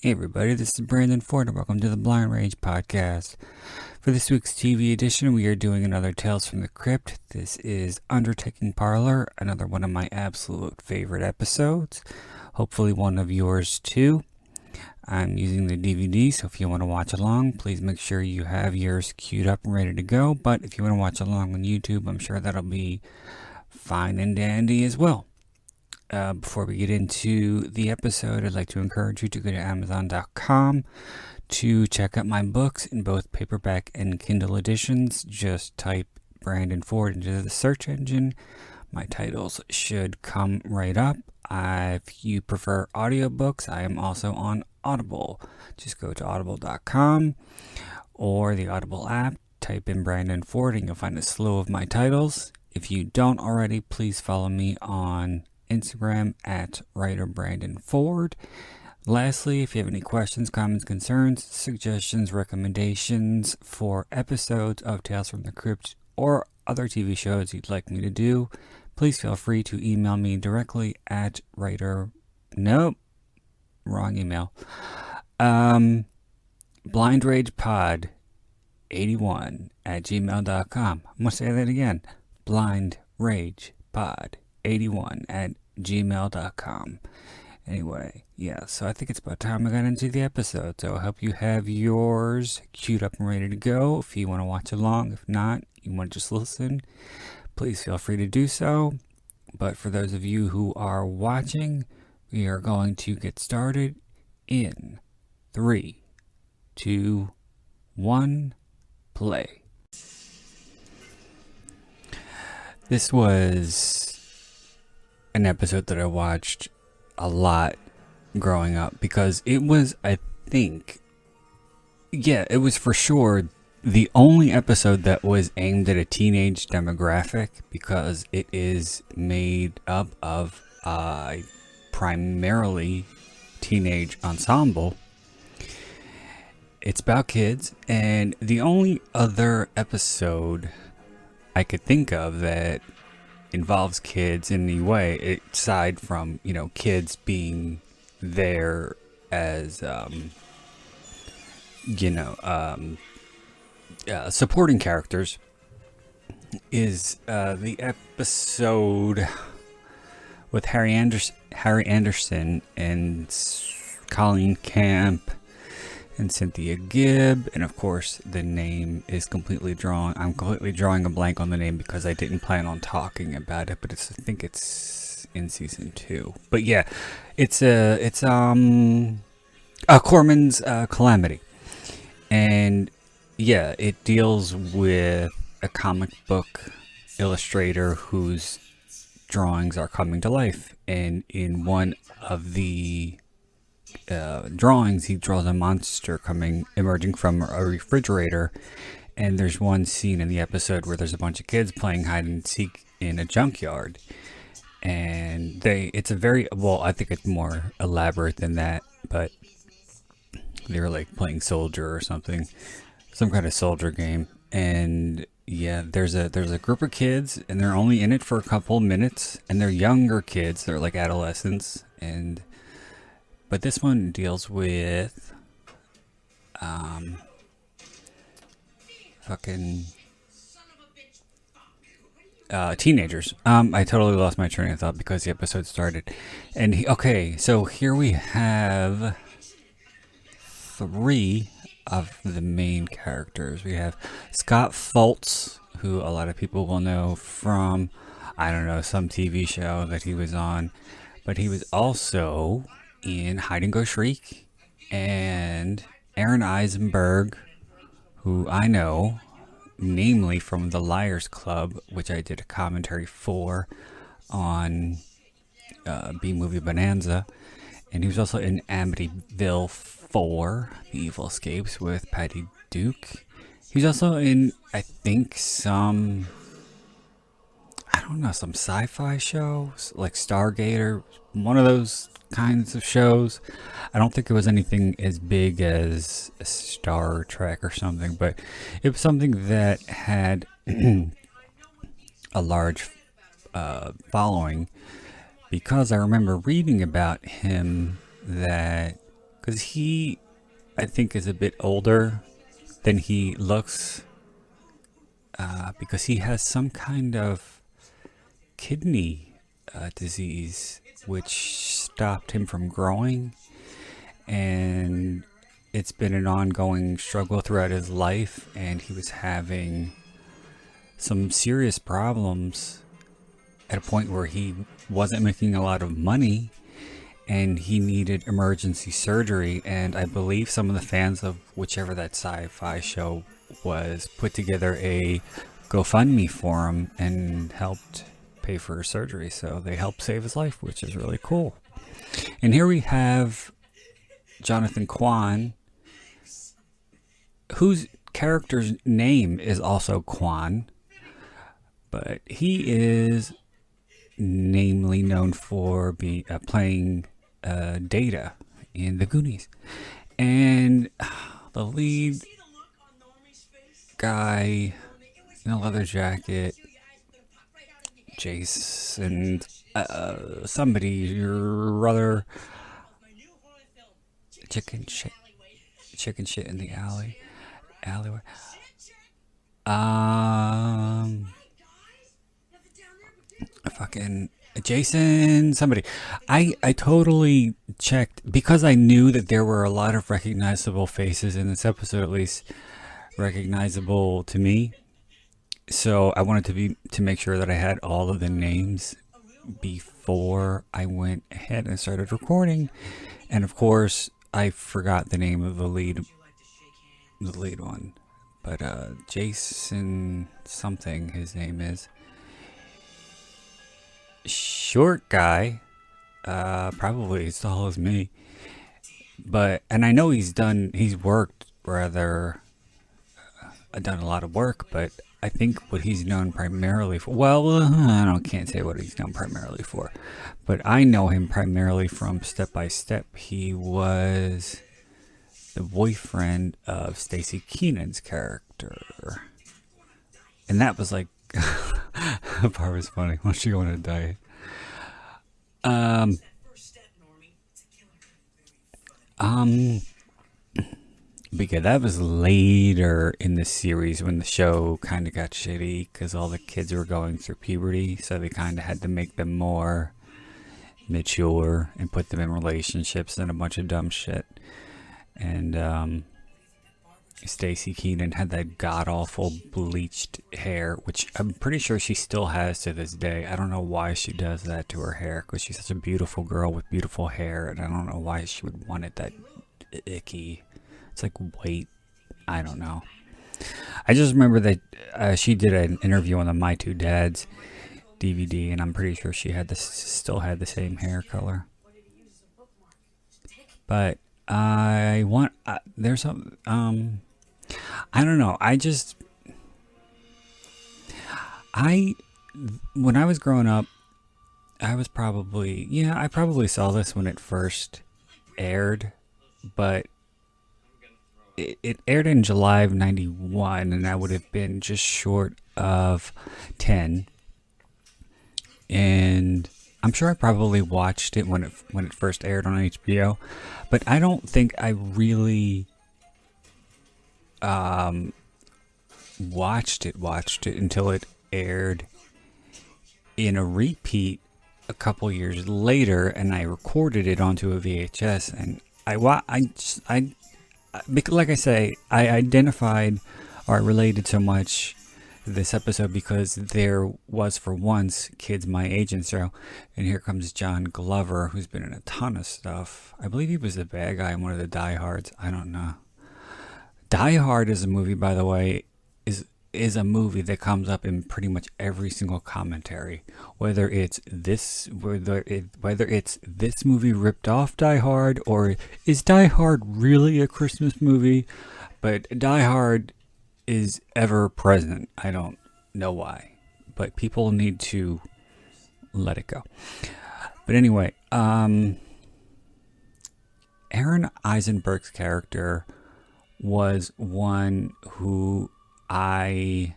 Hey everybody, this is Brandon Ford and welcome to the Blind Rage Podcast. For this week's TV edition, we are doing another Tales from the Crypt. This is Undertaking Parlor, another one of my absolute favorite episodes. Hopefully one of yours too. I'm using the DVD, so if you want to watch along, please make sure you have yours queued up and ready to go. But if you want to watch along on YouTube, I'm sure that'll be fine and dandy as well. Before we get into the episode, I'd like to encourage you to go to Amazon.com to check out my books in both paperback and Kindle editions. Just type Brandon Ford into the search engine. My titles should come right up. If you prefer audiobooks, I am also on Audible. Just go to audible.com or the Audible app. Type in Brandon Ford and you'll find a slew of my titles. If you don't already, please follow me on Instagram at writer Brandon Ford. Lastly, if you have any questions, comments, concerns, suggestions, recommendations for episodes of Tales from the Crypt or other TV shows you'd like me to do, please feel free to email me directly at blindragepod81@gmail.com. I'm going to say that again. blindragepod81@gmail.com. Anyway, yeah, so I think it's about time I got into the episode. So I hope you have yours queued up and ready to go. If you want to watch along, if not, you want to just listen, please feel free to do so. But for those of you who are watching, we are going to get started in 3, 2, 1, play. This was an episode that I watched a lot growing up because it was, I think, it was for sure the only episode that was aimed at a teenage demographic because it is made up of a primarily teenage ensemble. It's about kids, and the only other episode I could think of that involves kids in any way, aside from, kids being there as, supporting characters, is the episode with Harry Anderson and Colleen Camp and Cynthia Gibb, and of course the name is completely drawn. I'm completely drawing a blank on the name because I didn't plan on talking about it, but I think it's in season 2. But yeah, it's Corman's Calamity, and yeah, it deals with a comic book illustrator whose drawings are coming to life, and in one of the drawings, he draws a monster emerging from a refrigerator, and there's one scene in the episode where there's a bunch of kids playing hide and seek in a junkyard, and it's a very, I think it's more elaborate than that, but they were like playing soldier or something, some kind of soldier game, and yeah, there's a group of kids, and they're only in it for a couple minutes, and they're younger kids, they're like adolescents, but this one deals with teenagers. I totally lost my train of thought because the episode started. And so here we have 3 of the main characters. We have Scott Fults, who a lot of people will know from, I don't know, some TV show that he was on, but he was also in Hide and Go Shriek, and Aron Eisenberg, who I know namely from the Liars Club, which I did a commentary for on B-Movie Bonanza, and he was also in Amityville 4, The Evil Escapes with Patty Duke. He's also in, I think, some sci-fi shows, like Stargazer, one of those kinds of shows. I don't think it was anything as big as Star Trek or something, but it was something that had a large following, because I remember reading about him that because he, I think, is a bit older than he looks, because he has some kind of kidney disease which stopped him from growing, and it's been an ongoing struggle throughout his life, and he was having some serious problems at a point where he wasn't making a lot of money and he needed emergency surgery. And I believe some of the fans of whichever that sci-fi show was put together a GoFundMe for him and helped pay for his surgery. So they helped save his life, which is really cool. And here we have Jonathan Quan, whose character's name is also Quan, but he is namely known for playing Data in the Goonies. And the lead guy in a leather jacket, Jason, somebody, your other chicken shit in the alleyway. Fucking Jason, somebody. I totally checked because I knew that there were a lot of recognizable faces in this episode, at least recognizable to me. So I wanted to make sure that I had all of the names before I went ahead and started recording. And of course, I forgot the name of the lead one. But Jason something his name is. Short guy, probably as tall as me, and I know he's done a lot of work, but I think what he's known primarily for, can't say what he's known primarily for, but I know him primarily from Step by Step. He was the boyfriend of Stacy Keenan's character, and that was like, that part was funny. Why don't you go on a diet? But yeah, that was later in the series when the show kind of got shitty because all the kids were going through puberty, so they kind of had to make them more mature and put them in relationships and a bunch of dumb shit. And Stacy Keenan had that god-awful bleached hair, which I'm pretty sure she still has to this day. I don't know why she does that to her hair, because she's such a beautiful girl with beautiful hair, and I don't know why she would want it that icky. It's like white. I don't know. I just remember that she did an interview on the My Two Dads DVD, and I'm pretty sure she still had the same hair color. But there's some, I don't know. When I was growing up, I probably saw this when it first aired, but it aired in July of 91, and I would have been just short of 10. And I'm sure I probably watched it when it first aired on HBO, but I don't think I really watched it until it aired in a repeat a couple years later, and I recorded it onto a VHS, and like I say, I identified or I related so much this episode because there was, for once, kids my age and so, and here comes John Glover, who's been in a ton of stuff. I believe he was the bad guy in one of the Die Hards. I don't know. Die Hard is a movie, by the way, is a movie that comes up in pretty much every single commentary, whether it's this movie ripped off Die Hard, or is Die Hard really a Christmas movie? But Die Hard is ever present. I don't know why, but people need to let it go. But anyway, Aron Eisenberg's character was one who I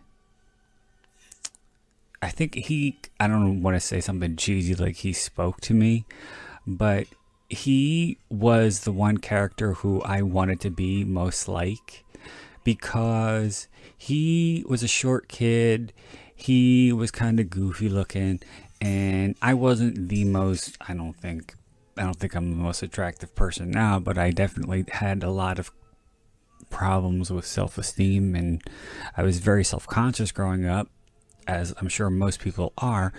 think I don't want to say something cheesy like he spoke to me, but he was the one character who I wanted to be most like, because he was a short kid. He was kind of goofy looking, and I wasn't the most, I don't think I'm the most attractive person now, but I definitely had a lot of problems with self-esteem, and I was very self-conscious growing up, as I'm sure most people are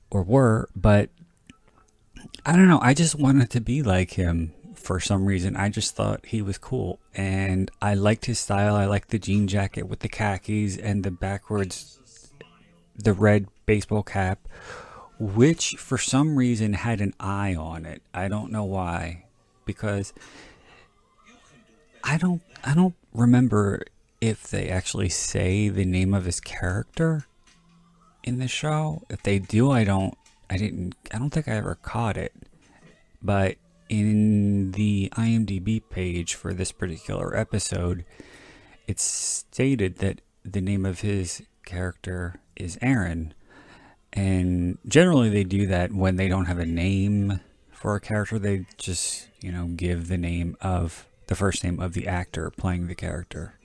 or were. But I don't know, I just wanted to be like him for some reason. I just thought he was cool, and I liked his style. I liked the jean jacket with the khakis and the red baseball cap, which for some reason had an eye on it. I don't know why, because I don't remember if they actually say the name of his character in the show. If they do, I don't think I ever caught it. But in the IMDb page for this particular episode, it's stated that the name of his character is Aron. And generally they do that when they don't have a name for a character. They just, give the first name of the actor playing the character.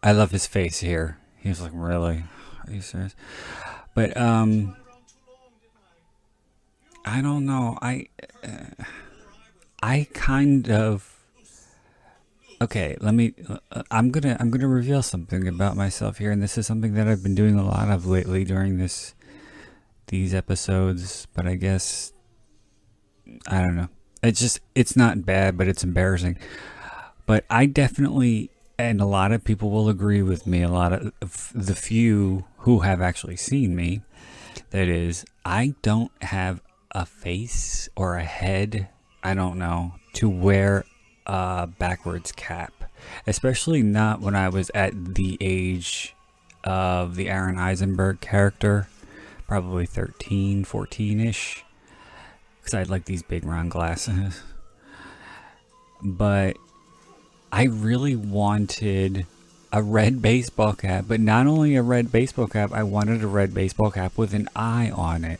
I love his face here. He's like, really? Are you serious? But I don't know. I kind of okay. I'm gonna reveal something about myself here, and this is something that I've been doing a lot of lately during these episodes. But I guess I don't know. It's not bad, but it's embarrassing. But I definitely, and a lot of people will agree with me. A lot of the few who have actually seen me, that is, I don't have a face or a head, I don't know, to wear a backwards cap. Especially not when I was at the age of the Aron Eisenberg character, probably 13, 14-ish, because I had like these big round glasses. But I really wanted a red baseball cap, but not only a red baseball cap, I wanted a red baseball cap with an eye on it.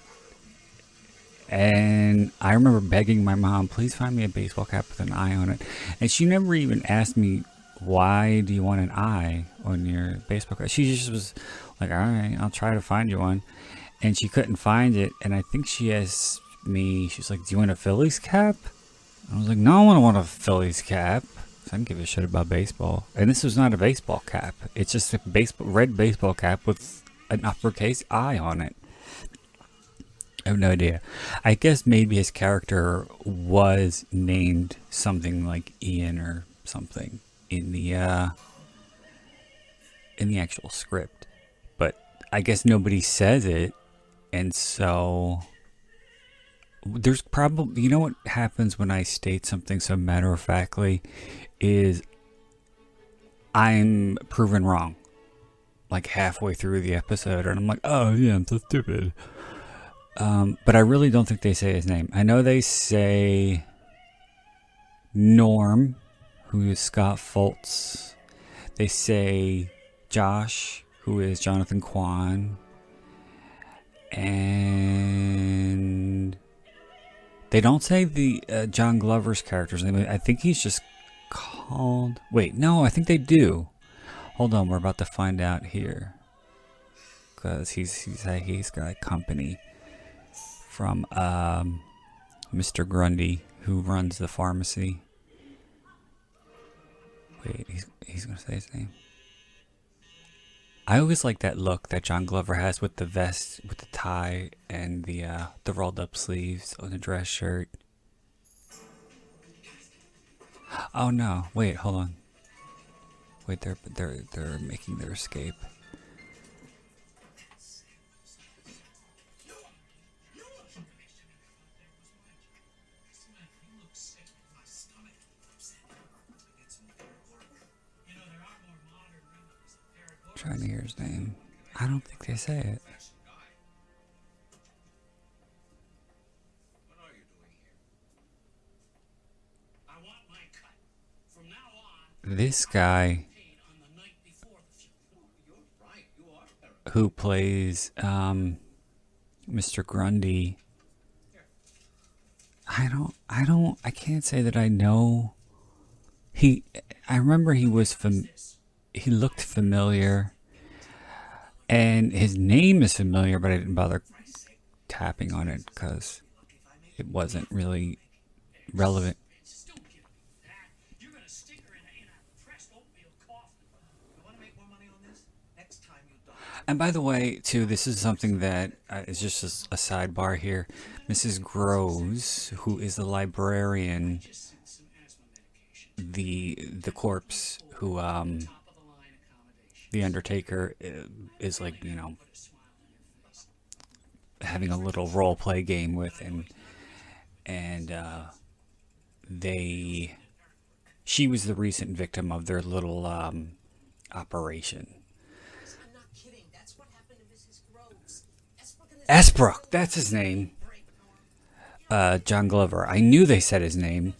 And I remember begging my mom, please find me a baseball cap with an eye on it. And she never even asked me, why do you want an eye on your baseball cap? She just was like, all right, I'll try to find you one. And she couldn't find it. And I think she asked me, she was like, do you want a Phillies cap? I was like, no, I don't want a Phillies cap. I don't give a shit about baseball. And this was not a baseball cap. It's just a red baseball cap with an uppercase I on it. I have no idea. I guess maybe his character was named something like Ian or something in the actual script. But I guess nobody says it, and so there's probably, what happens when I state something so matter-of-factly is I'm proven wrong like halfway through the episode, and I'm like, oh yeah, I'm so stupid. But I really don't think they say his name. I know they say Norm, who is Scott Fults. They say Josh, who is Jonathan Quan. And they don't say the John Glover's character's name. I think he's just called... Wait, no, I think they do. Hold on, we're about to find out here. Because he's got company from Mr. Grundy, who runs the pharmacy. Wait, he's gonna say his name. I always like that look that John Glover has with the vest, with the tie, and the rolled up sleeves on the dress shirt. Oh no! Wait, hold on. Wait, they're making their escape. Trying to hear his name. I don't think they say it. This guy who plays Mr. Grundy, I can't say that I know. He, I remember he looked familiar, and his name is familiar, but I didn't bother tapping on it because it wasn't really relevant. And by the way, too, this is something that is just a sidebar here. Mrs. Groves, who is the librarian, the corpse who the Undertaker is like, having a little role play game with, and they she was the recent victim of their little operation. Esbrook, that's his name. John Glover. I knew they said his name.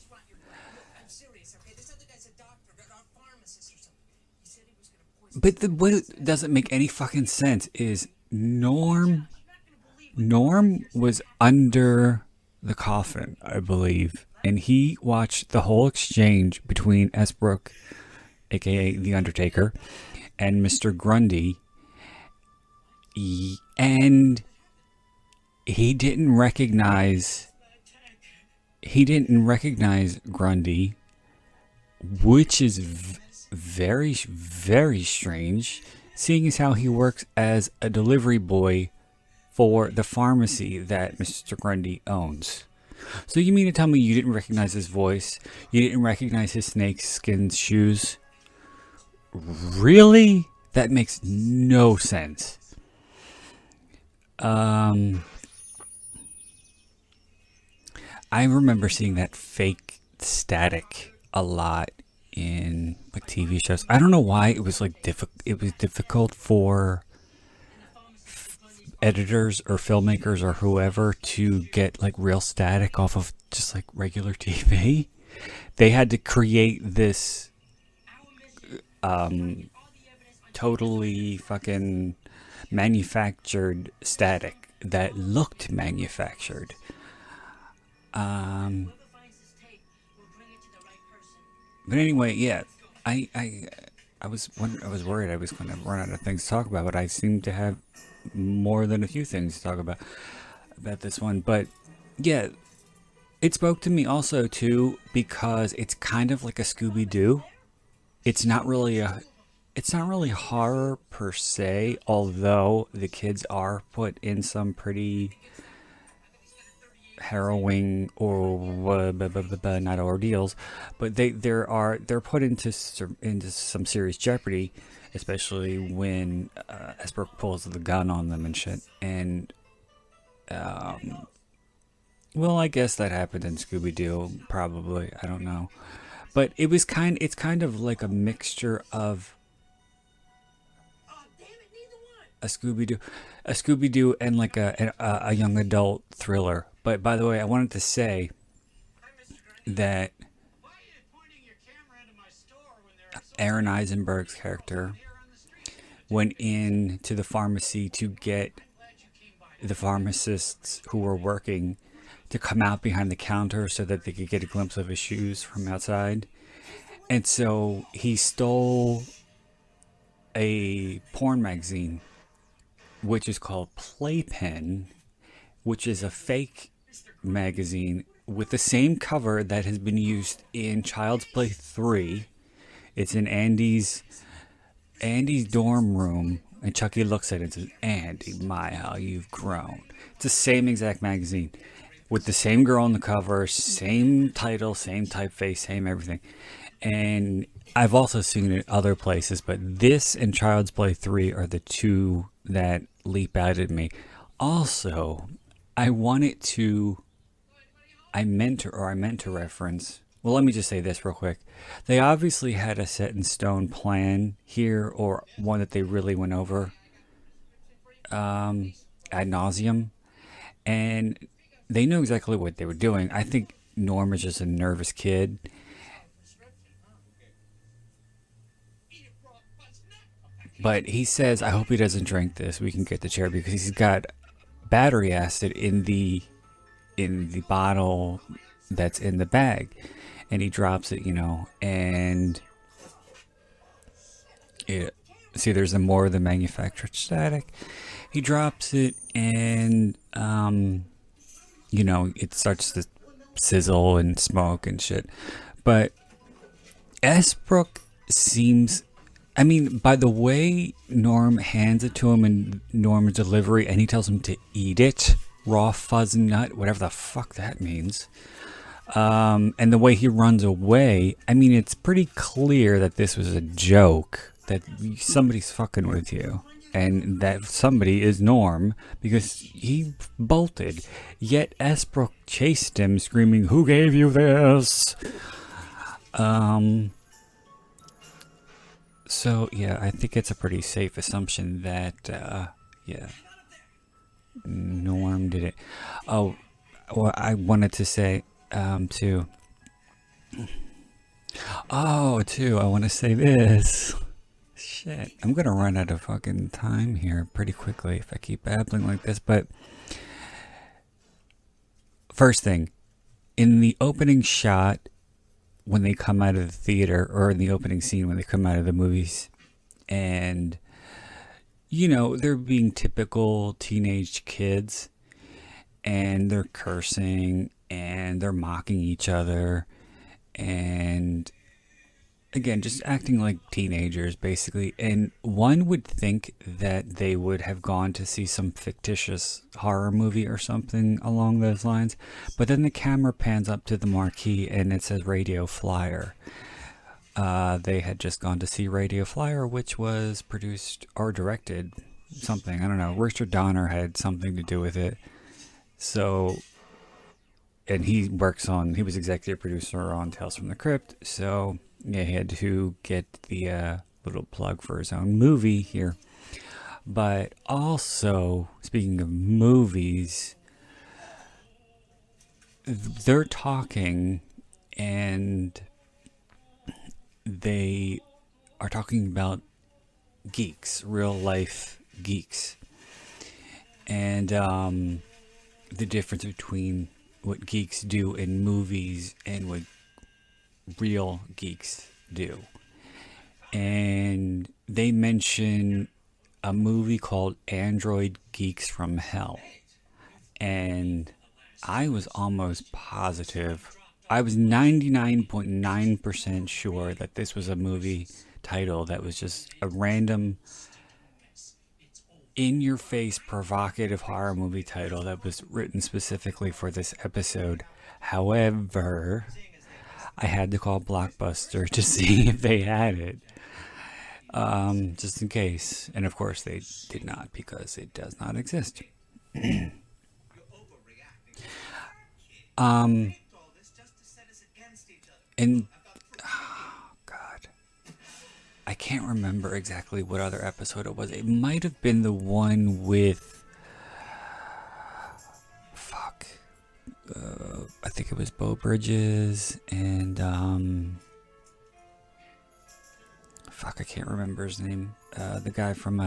But what doesn't make any fucking sense is Norm was under the coffin, I believe, and he watched the whole exchange between Esbrook, aka the Undertaker, and Mr. Grundy, and he didn't recognize Grundy, which is very, very strange, seeing as how he works as a delivery boy for the pharmacy that Mr. Grundy owns. So you mean to tell me you didn't recognize his voice? You didn't recognize his snakeskin shoes? Really? That makes no sense. I remember seeing that fake static a lot in like TV shows. I don't know why it was like it was difficult for editors or filmmakers or whoever to get like real static off of just like regular TV. They had to create this totally fucking manufactured static that looked manufactured. But anyway, yeah, I was worried I was going to run out of things to talk about, but I seem to have more than a few things to talk about this one. But yeah, it spoke to me also too because it's kind of like a Scooby-Doo. It's not really horror per se, although the kids are put in some pretty harrowing or not ordeals, but they're put into some serious jeopardy, especially when Esbrook pulls the gun on them and shit. And well, I guess that happened in Scooby-Doo, probably. I don't know, but it's kind of like a mixture of a Scooby-Doo and like a young adult thriller. But by the way, I wanted to say that Aron Eisenberg's character went in to the pharmacy to get the pharmacists who were working to come out behind the counter so that they could get a glimpse of his shoes from outside. And so he stole a porn magazine, which is called Playpen, which is a fake magazine with the same cover that has been used in Child's Play 3. It's in Andy's dorm room, and Chucky looks at it and says, "Andy, my, how you've grown." It's the same exact magazine with the same girl on the cover, same title, same typeface, same everything. And I've also seen it other places, but this and Child's Play 3 are the two that leap out at me. Also, I meant to reference, well, let me just say this real quick. They obviously had a set in stone plan here, or one that they really went over ad nauseum, and they knew exactly what they were doing. I think Norm is just a nervous kid. But he says, I hope he doesn't drink this. We can get the chair because he's got battery acid in the in the bottle that's in the bag, and he drops it, and see, there's the more of the manufactured static. He drops it, and it starts to sizzle and smoke and shit. But Esbrook seems, by the way Norm hands it to him in Norm's delivery, and he tells him to eat it, raw fuzz nut, whatever the fuck that means. And the way he runs away, it's pretty clear that this was a joke, that somebody's fucking with you, and that somebody is Norm, because he bolted. Yet Esbrook chased him, screaming, "Who gave you this?" So, yeah, I think it's a pretty safe assumption that, Norm did it. Oh, well, I wanted to say, too. I want to say this. Shit, I'm going to run out of fucking time here pretty quickly if I keep babbling like this, but first thing, in the opening shot, when they come out of the theater, or in the opening scene when they come out of the movies, and they're being typical teenage kids, and they're cursing and they're mocking each other, and again, just acting like teenagers basically. And one would think that they would have gone to see some fictitious horror movie or something along those lines, but then the camera pans up to the marquee and it says Radio Flyer. They had just gone to see Radio Flyer, which was produced or directed something, I don't know, Richard Donner had something to do with it. So, and he was executive producer on Tales from the Crypt, so yeah, he had to get the little plug for his own movie here. But also, speaking of movies, they're talking, and they are talking about geeks, real life geeks, and the difference between what geeks do in movies and what real geeks do. And they mention a movie called Android Geeks from Hell, and I was almost positive, I was 99.9% sure that this was a movie title that was just a random in-your-face provocative horror movie title that was written specifically for this episode. However, I had to call Blockbuster to see if they had it, just in case. And of course they did not, because it does not exist. And oh God, I can't remember exactly what other episode it was. It might have been the one with I think it was Beau Bridges and I can't remember his name. The guy from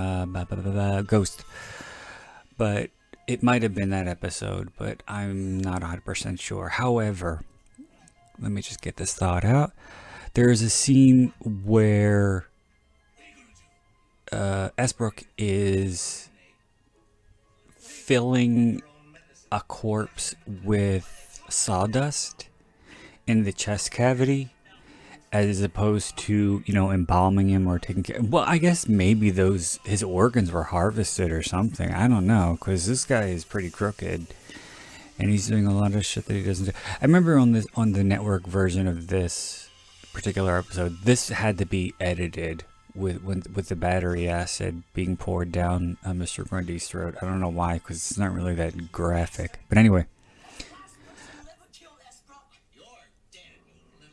Ghost. But it might have been that episode, but I'm not 100% sure. However, let me just get this thought out. There's a scene where Esbrook is filling a corpse with sawdust in the chest cavity, as opposed to, embalming him or taking care. Well, I guess maybe his organs were harvested or something. I don't know, because this guy is pretty crooked, and he's doing a lot of shit that he doesn't do. I remember on the network version of this particular episode, this had to be edited with the battery acid being poured down Mr. Grundy's throat. I don't know why, because it's not really that graphic. But anyway.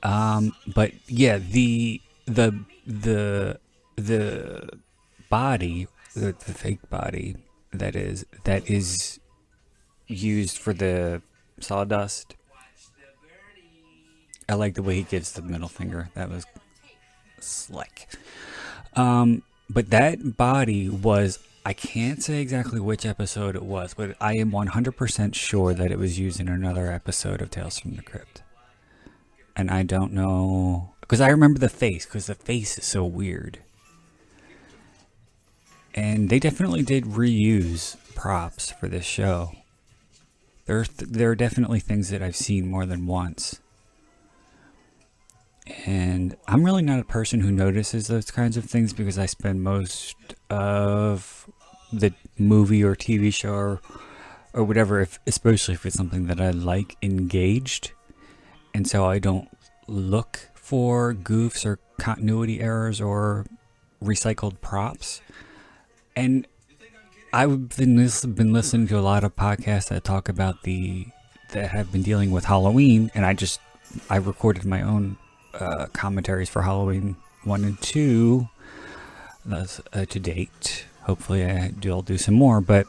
But yeah, the body, the fake body that is used for the sawdust. I like the way he gives the middle finger. That was slick. But that body was I can't say exactly which episode it was, but I am 100% sure that it was used in another episode of Tales from the Crypt. And I don't know, because I remember the face, because the face is so weird. And they definitely did reuse props for this show. There are definitely things that I've seen more than once. And I'm really not a person who notices those kinds of things because I spend most of the movie or TV show or whatever, especially if it's something that I like, engaged. And so I don't look for goofs or continuity errors or recycled props. And I've been listening to a lot of podcasts that talk about that have been dealing with Halloween, and I recorded my own commentaries for Halloween 1 and 2 to date. Hopefully I'll do some more, but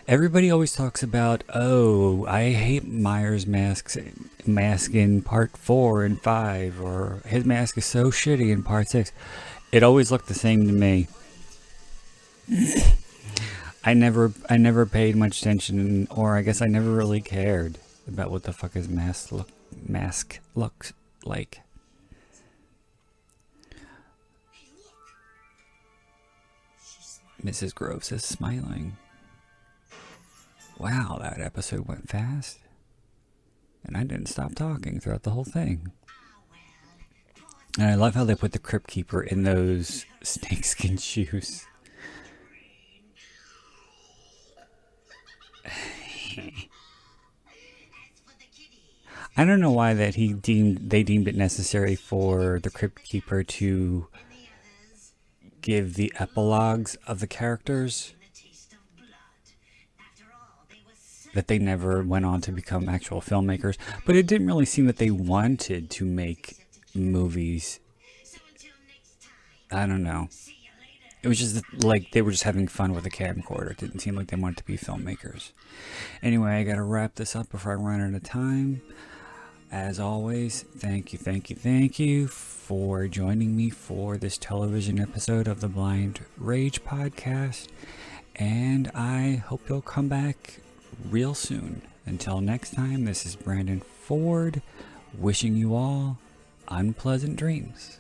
everybody always talks about, oh, I hate Myers' mask in part 4 and 5, or his mask is so shitty in part 6. It always looked the same to me. I never paid much attention, or I guess I never really cared about what the fuck his mask looks like. Mrs. Groves is smiling. Wow, that episode went fast. And I didn't stop talking throughout the whole thing. And I love how they put the Crypt-Keeper in those snakeskin shoes. I don't know why that they deemed it necessary for the Crypt-Keeper to give the epilogues of the characters, that they never went on to become actual filmmakers, but it didn't really seem that they wanted to make movies. I don't know. It was just like they were just having fun with a camcorder. It didn't seem like they wanted to be filmmakers. Anyway, I gotta wrap this up before I run out of time. As always, thank you for joining me for this television episode of the Blind Rage podcast. And I hope you'll come back real soon. Until next time, this is Brandon Ford, wishing you all unpleasant dreams.